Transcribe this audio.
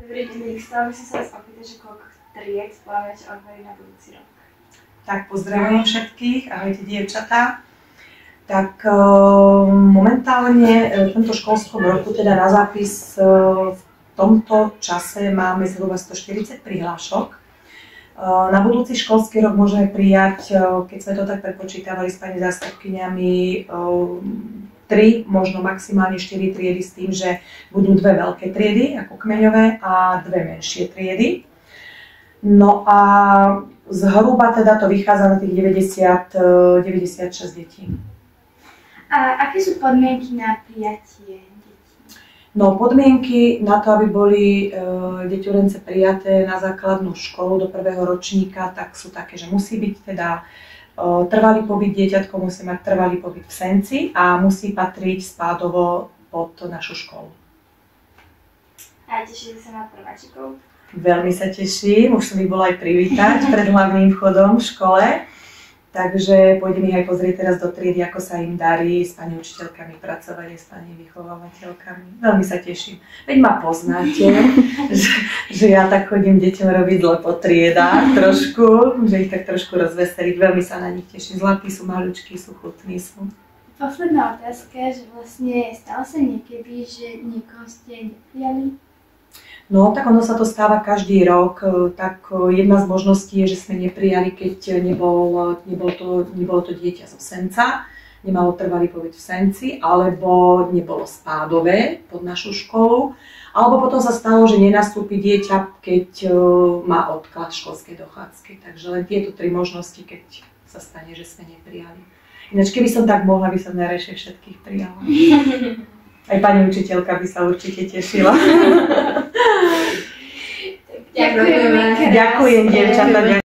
Dobrý deň, chcela by som sa vás opýtať, že koľko tried plánujete otvoriť na budúci rok? Tak pozdravujem všetkých, ahojte dievčatá. Tak momentálne v tomto školskom roku, teda na zápis v tomto čase máme zhruba 140 prihlášok. Na budúci školský rok môžeme prijať, keď sme to tak prepočítavali s pani zástupkyňami, 3, možno maximálne 4 triedy s tým, že budú 2 veľké triedy ako kmeňové a 2 menšie triedy. No a zhruba teda to vychádza na tých 96 detí. A aké sú podmienky na prijatie detí? No podmienky na to, aby boli deťurence prijaté na základnú školu do 1. ročníka, tak sú také, že musí byť teda trvalý pobyt, dieťatko musí mať trvalý pobyt v Senci a musí patriť spádovo pod našu školu. A tešíte sa na prváčikov? Veľmi sa teším, už som ich bola aj privítať pred hlavným vchodom v škole. Takže pôjdem ich aj pozrieť teraz do triedy, ako sa im darí s pani učiteľkami pracovať, s pani vychovávateľkami. Veľmi sa teším. Veď ma poznáte, že ja tak chodím deťom robiť zle po triedách trošku, že ich tak trošku rozveseliť. Veľmi sa na nich teším. Zlatí sú, maľučkí sú, chutní sú. Posledná otázka, že vlastne stalo sa niekedy, že niekoho ste neprijali? No, tak ono sa to stáva každý rok. Tak jedna z možností je, že sme neprijali, keď nebolo to dieťa zo Senca, nemalo trvalý pobyt v Senci, alebo nebolo spádové pod našu školu, alebo potom sa stalo, že nenastúpi dieťa, keď má odklad školskej dochádzky. Takže len tieto 3 možnosti, keď sa stane, že sme neprijali. Ináč, keby som tak mohla, by som najradšej všetkých prijala. Aj pani učiteľka by sa určite tešila. Ďakujem, dievčatá.